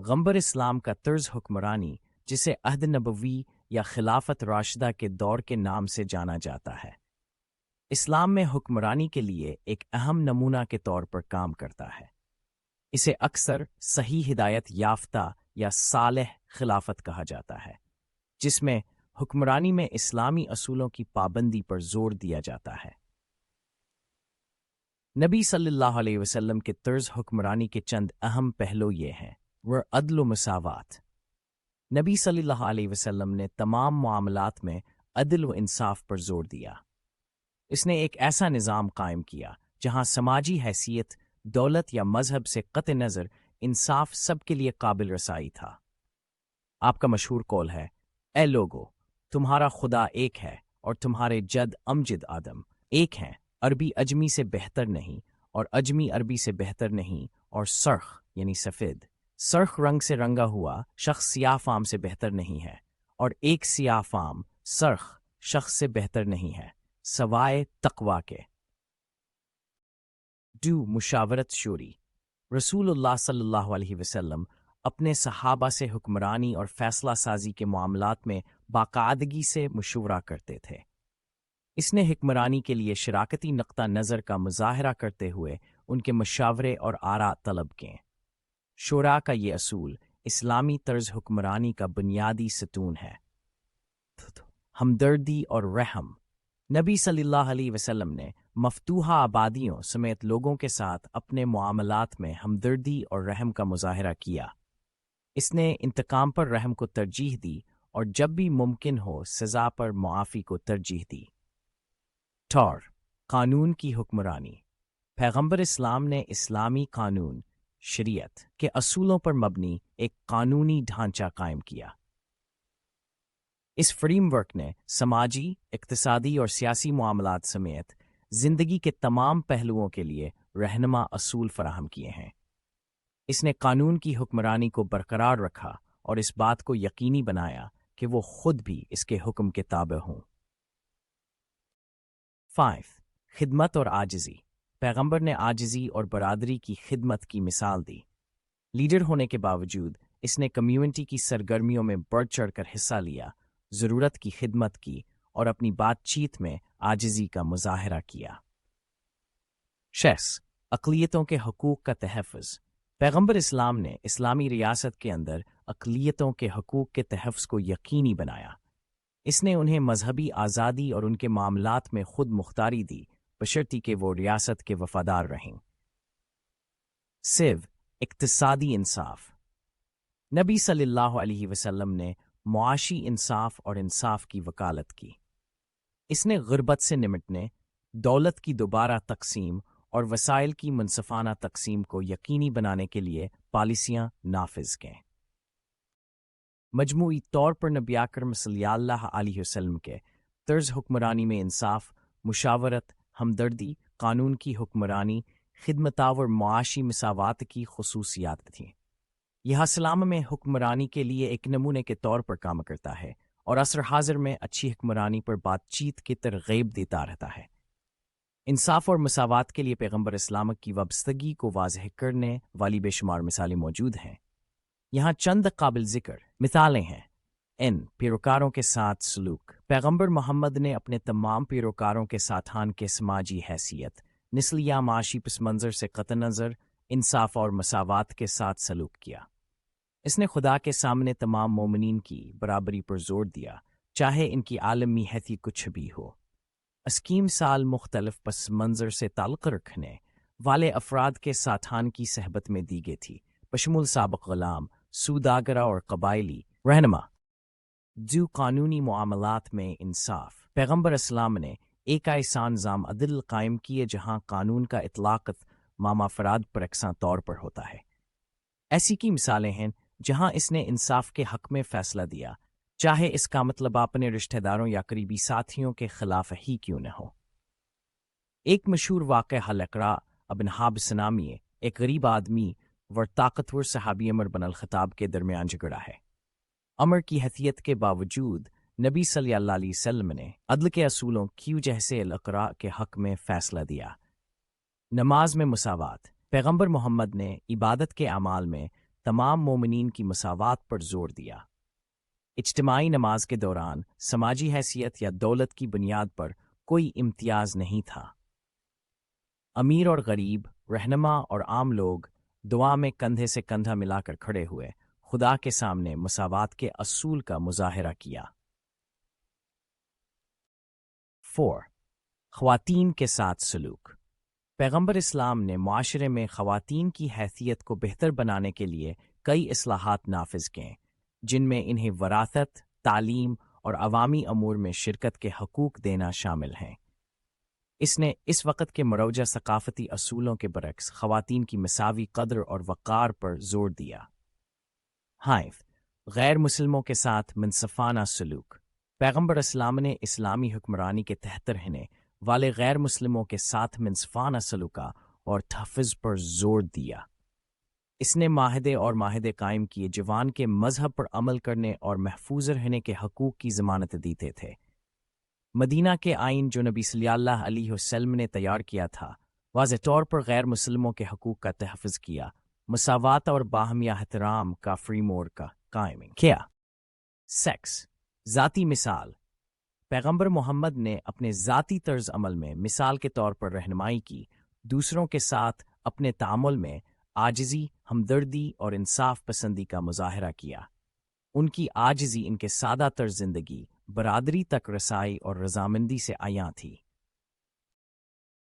غمبر اسلام کا طرز حکمرانی، جسے عہد نبوی یا خلافت راشدہ کے دور کے نام سے جانا جاتا ہے، اسلام میں حکمرانی کے لیے ایک اہم نمونہ کے طور پر کام کرتا ہے۔ اسے اکثر صحیح ہدایت یافتہ یا صالح خلافت کہا جاتا ہے، جس میں حکمرانی میں اسلامی اصولوں کی پابندی پر زور دیا جاتا ہے۔ نبی صلی اللہ علیہ وسلم کے طرز حکمرانی کے چند اہم پہلو یہ ہیں: وہ عدل و مساوات۔ نبی صلی اللہ علیہ وسلم نے تمام معاملات میں عدل و انصاف پر زور دیا۔ اس نے ایک ایسا نظام قائم کیا جہاں سماجی حیثیت، دولت یا مذہب سے قطع نظر انصاف سب کے لیے قابل رسائی تھا۔ آپ کا مشہور قول ہے، اے لوگو، تمہارا خدا ایک ہے اور تمہارے جد امجد آدم ایک ہیں۔ عربی اجمی سے بہتر نہیں اور اجمی عربی سے بہتر نہیں، اور سرخ یعنی سفید، سرخ رنگ سے رنگا ہوا شخص سیاہ فام سے بہتر نہیں ہے، اور ایک سیاہ فام سرخ شخص سے بہتر نہیں ہے، سوائے تقوی کے۔ مشاورت شوری۔ رسول اللہ صلی اللہ علیہ وسلم اپنے صحابہ سے حکمرانی اور فیصلہ سازی کے معاملات میں باقاعدگی سے مشورہ کرتے تھے۔ اس نے حکمرانی کے لیے شراکتی نقطہ نظر کا مظاہرہ کرتے ہوئے ان کے مشاورے اور آراء طلب کیں۔ شورا کا یہ اصول اسلامی طرز حکمرانی کا بنیادی ستون ہے۔ ہمدردی اور رحم۔ نبی صلی اللہ علیہ وسلم نے مفتوحہ آبادیوں سمیت لوگوں کے ساتھ اپنے معاملات میں ہمدردی اور رحم کا مظاہرہ کیا۔ اس نے انتقام پر رحم کو ترجیح دی اور جب بھی ممکن ہو سزا پر معافی کو ترجیح دی۔ قانون کی حکمرانی۔ پیغمبر اسلام نے اسلامی قانون، شریعت کے اصولوں پر مبنی ایک قانونی ڈھانچہ قائم کیا۔ اس فریم ورک نے سماجی، اقتصادی اور سیاسی معاملات سمیت زندگی کے تمام پہلوؤں کے لیے رہنما اصول فراہم کیے ہیں۔ اس نے قانون کی حکمرانی کو برقرار رکھا اور اس بات کو یقینی بنایا کہ وہ خود بھی اس کے حکم کے تابع ہوں۔ 5 خدمت اور عاجزی۔ پیغمبر نے عاجزی اور برادری کی خدمت کی مثال دی۔ لیڈر ہونے کے باوجود اس نے کمیونٹی کی سرگرمیوں میں بڑھ چڑھ کر حصہ لیا، ضرورت کی خدمت کی اور اپنی بات چیت میں عاجزی کا مظاہرہ کیا۔ اقلیتوں کے حقوق کا تحفظ۔ پیغمبر اسلام نے اسلامی ریاست کے اندر اقلیتوں کے حقوق کے تحفظ کو یقینی بنایا۔ اس نے انہیں مذہبی آزادی اور ان کے معاملات میں خود مختاری دی، بشرطی کہ وہ ریاست کے وفادار رہیں۔ اقتصادی انصاف۔ نبی صلی اللہ علیہ وسلم نے معاشی انصاف اور انصاف کی وکالت کی۔ اس نے غربت سے نمٹنے، دولت کی دوبارہ تقسیم اور وسائل کی منصفانہ تقسیم کو یقینی بنانے کے لیے پالیسیاں نافذ کیں۔ مجموعی طور پر نبی اکرم صلی اللہ علیہ وسلم کے طرز حکمرانی میں انصاف، مشاورت، ہمدردی، قانون کی حکمرانی، خدمت اور معاشی مساوات کی خصوصیات تھیں۔ یہ اسلام میں حکمرانی کے لیے ایک نمونے کے طور پر کام کرتا ہے اور عصر حاضر میں اچھی حکمرانی پر بات چیت کی ترغیب دیتا رہتا ہے۔ انصاف اور مساوات کے لیے پیغمبر اسلام کی وابستگی کو واضح کرنے والی بے شمار مثالیں موجود ہیں۔ یہاں چند قابل ذکر مثالیں ہیں۔ پیروکاروں کے ساتھ سلوک۔ پیغمبر محمد نے اپنے تمام پیروکاروں کے ساتھان کے سماجی حیثیت، نسل یا معاشی پس منظر سے قطع نظر انصاف اور مساوات کے ساتھ سلوک کیا۔ اس نے خدا کے سامنے تمام مومنین کی برابری پر زور دیا، چاہے ان کی عالمی حیثیت کچھ بھی ہو۔ اسکیم سال مختلف پس منظر سے تعلق رکھنے والے افراد کے ساتھان کی صحبت میں دی گئی تھی، بشمول سابق غلام، سوداگرہ اور قبائلی رہنما۔ قانونی معاملات میں انصاف۔ پیغمبر اسلام نے ایک ایسا نظام عدل قائم کیے جہاں قانون کا اطلاق عام افراد پر یکساں طور پر ہوتا ہے۔ ایسی کی مثالیں ہیں جہاں اس نے انصاف کے حق میں فیصلہ دیا، چاہے اس کا مطلب اپنے رشتہ داروں یا قریبی ساتھیوں کے خلاف ہی کیوں نہ ہو۔ ایک مشہور واقعہ الاقراء ابن حابس نامی ایک غریب آدمی اور طاقتور صحابی عمر بن الخطاب کے درمیان جھگڑا ہے۔ عمر کی حیثیت کے باوجود نبی صلی اللہ علیہ وسلم نے عدل کے اصولوں کی وجہ سے الاقراء کے حق میں فیصلہ دیا۔ نماز میں مساوات۔ پیغمبر محمد نے عبادت کے اعمال میں تمام مومنین کی مساوات پر زور دیا۔ اجتماعی نماز کے دوران سماجی حیثیت یا دولت کی بنیاد پر کوئی امتیاز نہیں تھا۔ امیر اور غریب، رہنما اور عام لوگ دعا میں کندھے سے کندھا ملا کر کھڑے ہوئے خدا کے سامنے مساوات کے اصول کا مظاہرہ کیا۔ 4. خواتین کے ساتھ سلوک۔ پیغمبر اسلام نے معاشرے میں خواتین کی حیثیت کو بہتر بنانے کے لیے کئی اصلاحات نافذ کیں، جن میں انہیں وراثت، تعلیم اور عوامی امور میں شرکت کے حقوق دینا شامل ہیں۔ اس نے اس وقت کے مروجہ ثقافتی اصولوں کے برعکس خواتین کی مساوی قدر اور وقار پر زور دیا۔ 5. غیر مسلموں کے ساتھ منصفانہ سلوک۔ پیغمبر اسلام نے اسلامی حکمرانی کے تحت رہنے والے غیر مسلموں کے ساتھ منصفانہ سلوکا اور تحفظ پر زور دیا۔ اس نے معاہدے اور معاہدے قائم کیے جوان کے مذہب پر عمل کرنے اور محفوظ رہنے کے حقوق کی ضمانت دیتے تھے۔ مدینہ کے آئین جو نبی صلی اللہ علیہ وسلم نے تیار کیا تھا، واضح طور پر غیر مسلموں کے حقوق کا تحفظ کیا، مساوات اور باہمی احترام کا فریم ورک کا قائم کیا۔ سیکس، ذاتی مثال۔ پیغمبر محمد نے اپنے ذاتی طرز عمل میں مثال کے طور پر رہنمائی کی، دوسروں کے ساتھ اپنے تعامل میں عاجزی، ہمدردی اور انصاف پسندی کا مظاہرہ کیا۔ ان کی عاجزی ان کے سادہ طرز زندگی، برادری تک رسائی اور رضامندی سے عیاں تھی۔